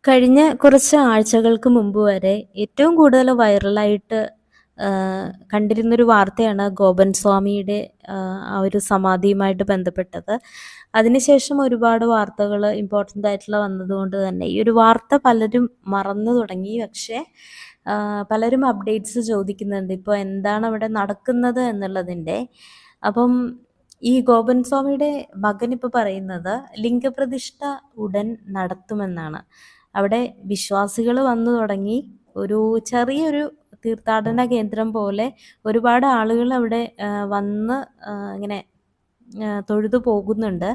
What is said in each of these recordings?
കഴിഞ്ഞ കുറച്ച് ആഴ്ചകൾക്ക് മുമ്പ് വരെ ഏറ്റവും കൂടുതൽ വൈറലായിട്ട് കണ്ടിരുന്നൊരു വാർത്തയാണ് ഗോപൻ സ്വാമിയുടെ ആ ഒരു സമാധിയുമായിട്ട് ബന്ധപ്പെട്ടത്. അതിനുശേഷം ഒരുപാട് വാർത്തകൾ ഇമ്പോർട്ടൻ്റ് ആയിട്ടുള്ള വന്നതുകൊണ്ട് തന്നെ ഈ ഒരു വാർത്ത പലരും മറന്നു തുടങ്ങി. പക്ഷേ പലരും അപ്ഡേറ്റ്സ് ചോദിക്കുന്നുണ്ട്. ഇപ്പോൾ എന്താണ് അവിടെ നടക്കുന്നത് എന്നുള്ളതിൻ്റെ. അപ്പം ഈ ഗോപൻ സ്വാമിയുടെ മകൻ ഇപ്പോൾ പറയുന്നത് ലിംഗപ്രതിഷ്ഠ ഉടൻ നടത്തുമെന്നാണ്. അവിടെ വിശ്വാസികൾ വന്നു തുടങ്ങി. ഒരു ചെറിയൊരു തീർത്ഥാടന കേന്ദ്രം പോലെ ഒരുപാട് ആളുകൾ അവിടെ വന്ന് ഇങ്ങനെ തൊഴുതു പോകുന്നുണ്ട്.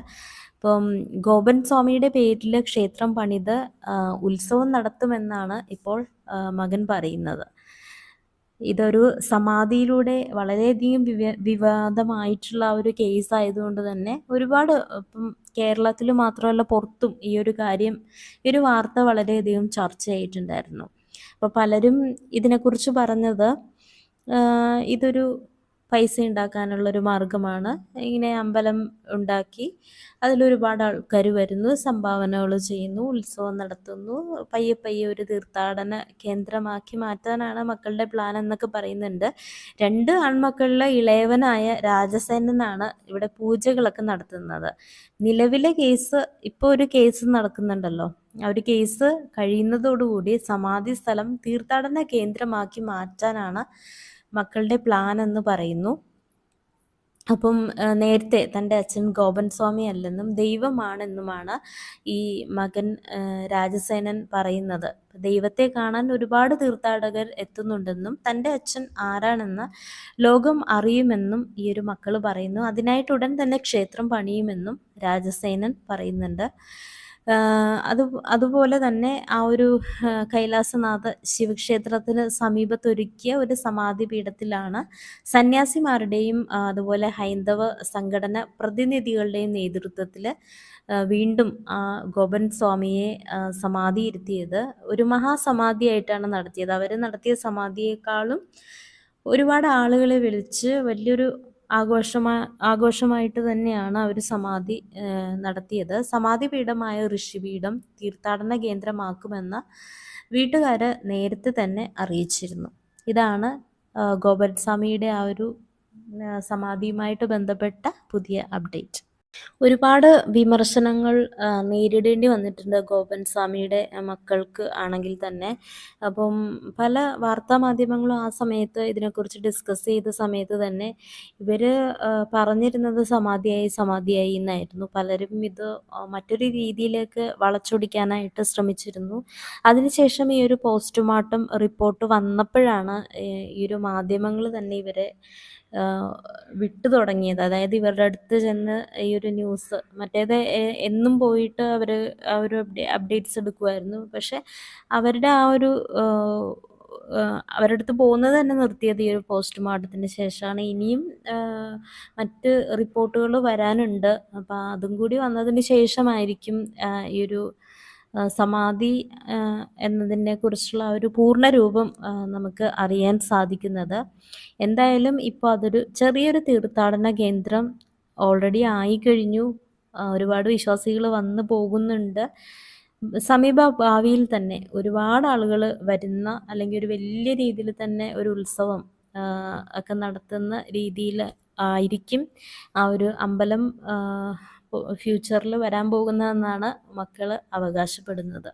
ഇപ്പം ഗോപൻ സ്വാമിയുടെ പേരിൽ ക്ഷേത്രം പണിത് ഉത്സവം നടത്തുമെന്നാണ് ഇപ്പോൾ മകൻ പറയുന്നത്. ഇതൊരു സമാധിയിലൂടെ വളരെയധികം വിവാദമായിട്ടുള്ള ഒരു കേസ് ആയതുകൊണ്ട് തന്നെ ഒരുപാട് ഇപ്പം കേരളത്തിൽ മാത്രമല്ല പുറത്തും ഈ ഒരു വാർത്ത വളരെയധികം ചർച്ചയായിട്ടുണ്ടായിരുന്നു. അപ്പോൾ പലരും ഇതിനെക്കുറിച്ച് പറഞ്ഞത് ഇതൊരു പൈസ ഉണ്ടാക്കാനുള്ളൊരു മാർഗമാണ്. ഇങ്ങനെ അമ്പലം ഉണ്ടാക്കി അതിലൊരുപാട് ആൾക്കാർ വരുന്നു, സംഭാവനകൾ ചെയ്യുന്നു, ഉത്സവം നടത്തുന്നു, പയ്യെ പയ്യെ ഒരു തീർത്ഥാടന കേന്ദ്രമാക്കി മാറ്റാനാണ് മക്കളുടെ പ്ലാൻ എന്നൊക്കെ പറയുന്നുണ്ട്. 2 ആൺമക്കളിലെ ഇളയവനായ രാജസേനനാണ് ഇവിടെ പൂജകളൊക്കെ നടത്തുന്നത്. നിലവിലെ കേസ് ഇപ്പോൾ ഒരു കേസ് നടക്കുന്നുണ്ടല്ലോ, ആ ഒരു കേസ് കഴിയുന്നതോടുകൂടി സമാധി സ്ഥലം തീർത്ഥാടന കേന്ദ്രമാക്കി മാറ്റാനാണ് മക്കളുടെ പ്ലാൻ എന്ന് പറയുന്നു. അപ്പം നേരത്തെ തൻ്റെ അച്ഛൻ ഗോപൻ സ്വാമി അല്ലെന്നും ദൈവമാണെന്നുമാണ് ഈ മകൻ രാജസേനൻ പറയുന്നത്. ദൈവത്തെ കാണാൻ ഒരുപാട് തീർത്ഥാടകർ എത്തുന്നുണ്ടെന്നും തൻ്റെ അച്ഛൻ ആരാണെന്ന് ലോകം അറിയുമെന്നും ഈ ഒരു മക്കൾ പറയുന്നു. അതിനായിട്ട് ഉടൻ തന്നെ ക്ഷേത്രം പണിയുമെന്നും രാജസേനൻ പറയുന്നുണ്ട്. അതുപോലെ തന്നെ ആ ഒരു കൈലാസനാഥ ശിവക്ഷേത്രത്തിന് സമീപത്തൊരുക്കിയ ഒരു സമാധി പീഠത്തിലാണ് സന്യാസിമാരുടെയും അതുപോലെ ഹൈന്ദവ സംഘടന പ്രതിനിധികളുടെയും നേതൃത്വത്തിൽ വീണ്ടും ഗോപൻ സ്വാമിയെ സമാധിയിരുത്തിയത്. ഒരു മഹാസമാധിയായിട്ടാണ് നടത്തിയത്. അവർ നടത്തിയ സമാധിയേക്കാളും ഒരുപാട് ആളുകളെ വിളിച്ച് വലിയൊരു ആഘോഷമായിട്ട് തന്നെയാണ് അവർ സമാധി നടത്തിയത്. സമാധി പീഠമായ ഋഷിപീഠം തീർത്ഥാടന കേന്ദ്രമാക്കുമെന്ന് വീട്ടുകാർ നേരത്തെ തന്നെ അറിയിച്ചിരുന്നു. ഇതാണ് ഗോപൻ സ്വാമിയുടെ ആ ഒരു സമാധിയുമായിട്ട് ബന്ധപ്പെട്ട പുതിയ അപ്ഡേറ്റ്. ഒരുപാട് വിമർശനങ്ങൾ നേരിടേണ്ടി വന്നിട്ടുണ്ട് ഗോപൻ സ്വാമിയുടെ മക്കൾക്ക് ആണെങ്കിൽ തന്നെ. അപ്പം പല വാർത്താ മാധ്യമങ്ങളും ആ സമയത്ത് ഇതിനെക്കുറിച്ച് ഡിസ്കസ് ചെയ്ത സമയത്ത് തന്നെ ഇവർ പറഞ്ഞിരുന്നത് സമാധിയായി എന്നായിരുന്നു. പലരും ഇത് മറ്റൊരു രീതിയിലേക്ക് വളച്ചൊടിക്കാനായിട്ട് ശ്രമിച്ചിരുന്നു. അതിനുശേഷം ഈ ഒരു പോസ്റ്റ്മോർട്ടം റിപ്പോർട്ട് വന്നപ്പോഴാണ് ഈ ഒരു മാധ്യമങ്ങൾ തന്നെ ഇവരെ വിട്ടു തുടങ്ങിയത്. അതായത് ഇവരുടെ അടുത്ത് ചെന്ന് ഈ ഒരു ന്യൂസ് മറ്റേത് എന്നും പോയിട്ട് അവർ ആ ഒരു അപ്ഡേറ്റ്സ് എടുക്കുമായിരുന്നു. പക്ഷെ അവരുടെ ആ ഒരു അവരുടെ അടുത്ത് പോകുന്നത് തന്നെ നിർത്തിയത് ഈ ഒരു പോസ്റ്റ്മോർട്ടത്തിന് ശേഷമാണ്. ഇനിയും മറ്റ് റിപ്പോർട്ടുകൾ വരാനുണ്ട്. അപ്പോൾ അതും കൂടി വന്നതിന് ശേഷമായിരിക്കും ഈ ഒരു സമാധി എന്നതിനെ കുറിച്ചുള്ള ഒരു പൂർണ്ണ രൂപം നമുക്ക് അറിയാൻ സാധിക്കുന്നത്. എന്തായാലും ഇപ്പോൾ അതൊരു ചെറിയൊരു തീർത്ഥാടന കേന്ദ്രം ഓൾറെഡി ആയിക്കഴിഞ്ഞു. ഒരുപാട് വിശ്വാസികൾ വന്ന് പോകുന്നുണ്ട്. സമീപ ഭാവിയിൽ തന്നെ ഒരുപാട് ആളുകൾ വരുന്ന അല്ലെങ്കിൽ ഒരു വലിയ രീതിയിൽ തന്നെ ഒരു ഉത്സവം ഒക്കെ നടത്തുന്ന രീതിയിൽ ആയിരിക്കും ആ ഒരു അമ്പലം ഫ്യൂച്ചറിൽ വരാൻ പോകുന്നതെന്നാണ് മക്കൾ അവകാശപ്പെടുന്നത്.